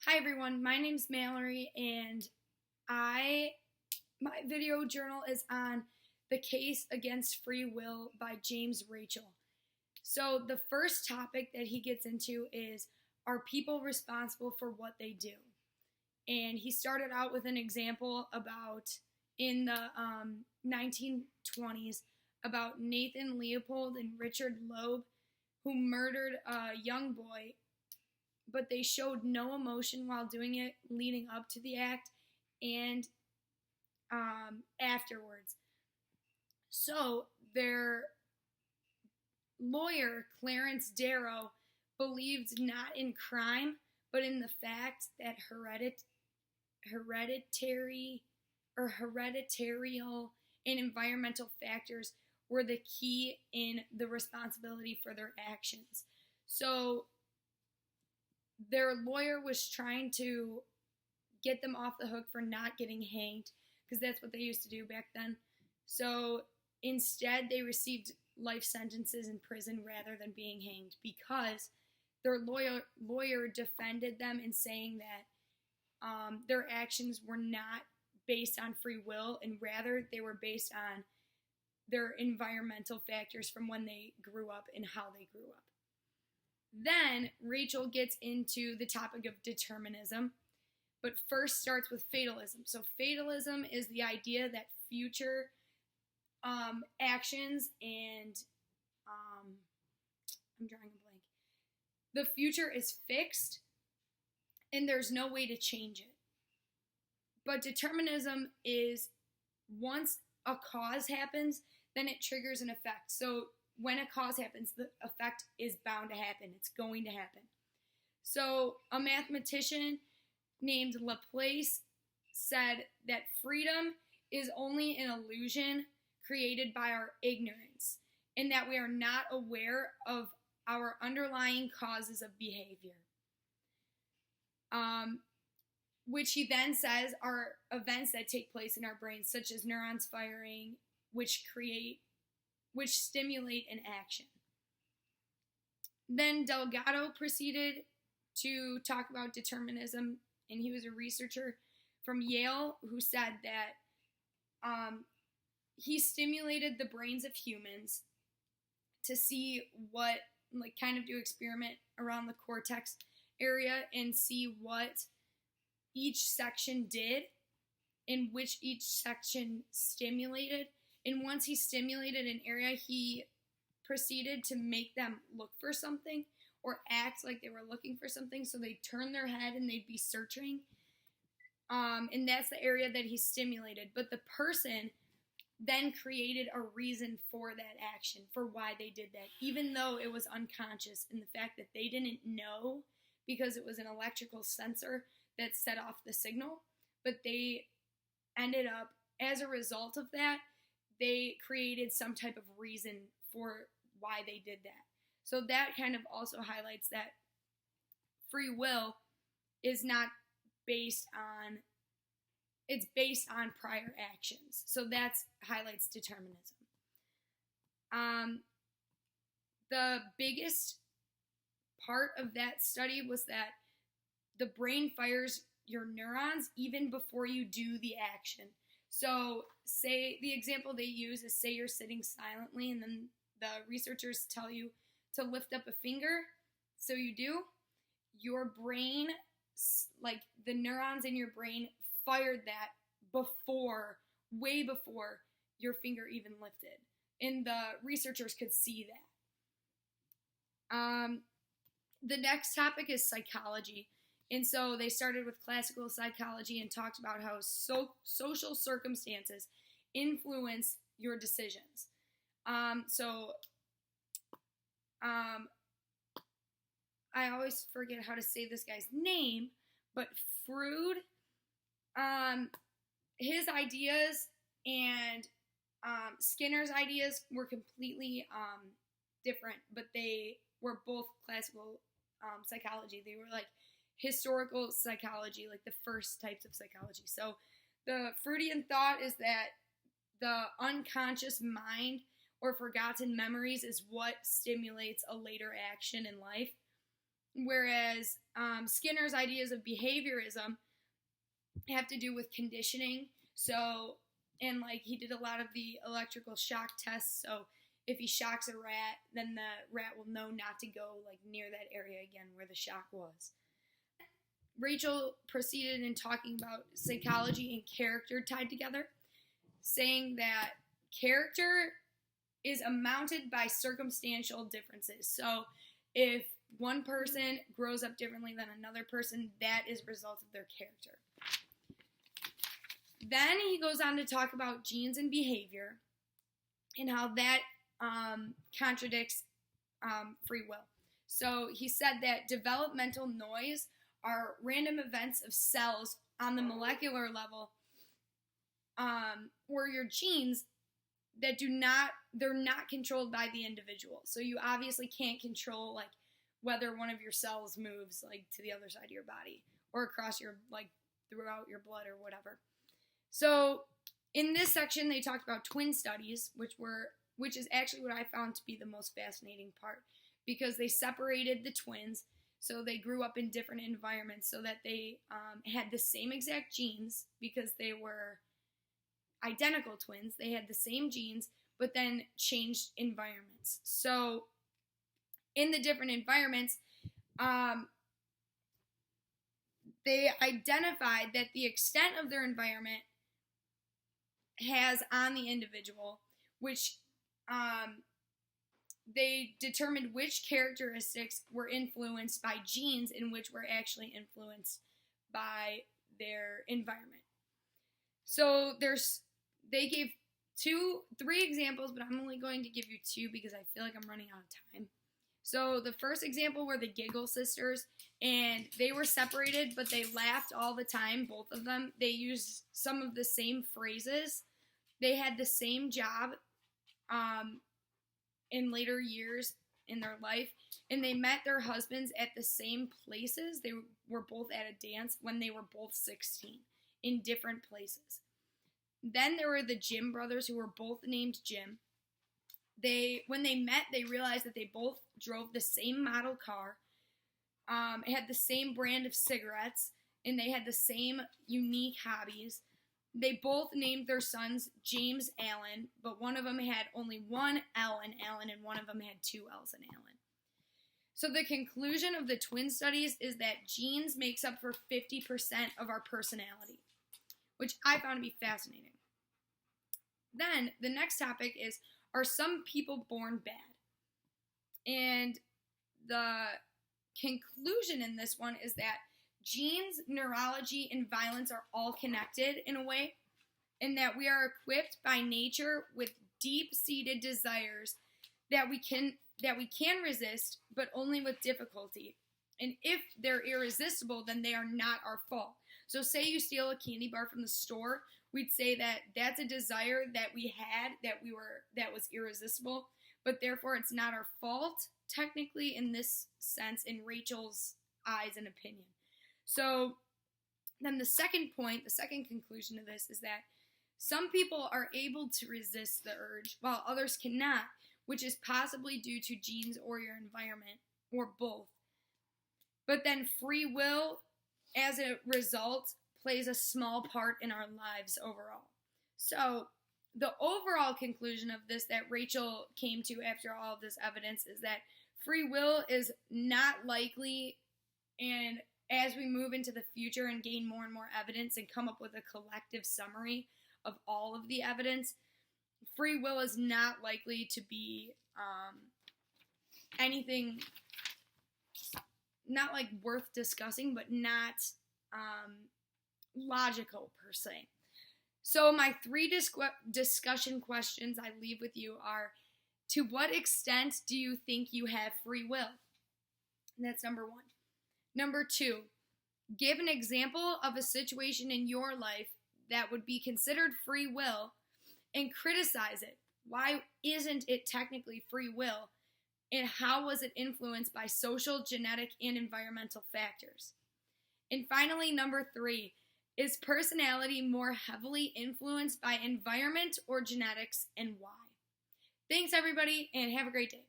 Hi everyone, my name's Mallory and my video journal is on The Case Against Free Will by James Rachel. So the first topic that he gets into is, are people responsible for what they do? And he started out with an example about in the 1920s about Nathan Leopold and Richard Loeb, who murdered a young boy, but they showed no emotion while doing it leading up to the act and afterwards. So their lawyer, Clarence Darrow, believed not in crime, but in the fact that hereditarial and environmental factors were the key in the responsibility for their actions. So their lawyer was trying to get them off the hook for not getting hanged, because that's what they used to do back then. So instead, they received life sentences in prison rather than being hanged, because their lawyer defended them in saying that their actions were not based on free will, and rather they were based on their environmental factors from when they grew up and how they grew up. Then Rachel gets into the topic of determinism, but first starts with fatalism. So fatalism is the idea that future actions and I'm drawing a blank. The future is fixed and there's no way to change it. But determinism is once a cause happens, then it triggers an effect. So when a cause happens, the effect is bound to happen. It's going to happen. So a mathematician named Laplace said that freedom is only an illusion created by our ignorance, and that we are not aware of our underlying causes of behavior. Which he then says are events that take place in our brains, such as neurons firing, which stimulate an action. Then Delgado proceeded to talk about determinism, and he was a researcher from Yale who said that he stimulated the brains of humans to see what, kind of do experiment around the cortex area and see what each section did and which each section stimulated. And once he stimulated an area, he proceeded to make them look for something or act like they were looking for something. So they'd turn their head and they'd be searching. And that's the area that he stimulated. But the person then created a reason for that action, for why they did that, even though it was unconscious, and the fact that they didn't know because it was an electrical sensor that set off the signal. But they ended up, as a result of that, they created some type of reason for why they did that. So that kind of also highlights that free will is not based on, it's based on prior actions. So that highlights determinism. The biggest part of that study was that the brain fires your neurons even before you do the action. So say the example they use is, say you're sitting silently and then the researchers tell you to lift up a finger. So you do. Your brain, like the neurons in your brain, fired that way before your finger even lifted. And the researchers could see that. The next topic is psychology. And so they started with classical psychology and talked about how social circumstances influence your decisions. I always forget how to say this guy's name, but Freud, his ideas and Skinner's ideas were completely different, but they were both classical psychology. They were like historical psychology, like the first types of psychology. So the Freudian thought is that the unconscious mind or forgotten memories is what stimulates a later action in life. whereas Skinner's ideas of behaviorism have to do with conditioning. So, and like he did a lot of the electrical shock tests. So if he shocks a rat, then the rat will know not to go like near that area again where the shock was. Rachel proceeded in talking about psychology and character tied together, saying that character is amounted by circumstantial differences. So if one person grows up differently than another person, that is a result of their character. Then he goes on to talk about genes and behavior and how that contradicts free will. So he said that developmental noise are random events of cells on the molecular level, or your genes that they're not controlled by the individual. So you obviously can't control like whether one of your cells moves like to the other side of your body or across your like throughout your blood or whatever. So in this section they talked about twin studies, which is actually what I found to be the most fascinating part, because they separated the twins. So they grew up in different environments so that they had the same exact genes because they were identical twins. They had the same genes, but then changed environments. So in the different environments, they identified that the extent of their environment has on the individual, which they determined which characteristics were influenced by genes and which were actually influenced by their environment. So they gave 3 examples, but I'm only going to give you 2 because I feel like I'm running out of time. So the first example were the Giggle sisters, and they were separated, but they laughed all the time, both of them. They used some of the same phrases. They had the same job in later years in their life, and they met their husbands at the same places. They were both at a dance when they were both 16 in different places. Then there were the Jim brothers, who were both named Jim. When they met, they realized that they both drove the same model car, had the same brand of cigarettes, and they had the same unique hobbies. They both named their sons James Allen, but one of them had only one L in Allen, and one of them had 2 L's in Allen. So the conclusion of the twin studies is that genes makes up for 50% of our personality, which I found to be fascinating. Then the next topic is, are some people born bad? And the conclusion in this one is that genes, neurology, and violence are all connected in a way, and that we are equipped by nature with deep-seated desires that we can resist, but only with difficulty. And if they're irresistible, then they are not our fault. So say you steal a candy bar from the store, we'd say that that's a desire that we had that was irresistible, but therefore it's not our fault, technically, in this sense, in Rachel's eyes and opinion. So then the second point, the second conclusion of this is that some people are able to resist the urge while others cannot, which is possibly due to genes or your environment, or both. But then free will, as a result, plays a small part in our lives overall. So the overall conclusion of this that Rachel came to after all of this evidence is that free will is not likely, and as we move into the future and gain more and more evidence and come up with a collective summary of all of the evidence, free will is not likely to be anything, not like worth discussing, but not logical per se. So my 3 discussion questions I leave with you are, to what extent do you think you have free will? And that's number 1. Number 2, give an example of a situation in your life that would be considered free will and criticize it. Why isn't it technically free will? And how was it influenced by social, genetic, and environmental factors? And finally, number 3, is personality more heavily influenced by environment or genetics, and why? Thanks, everybody, and have a great day.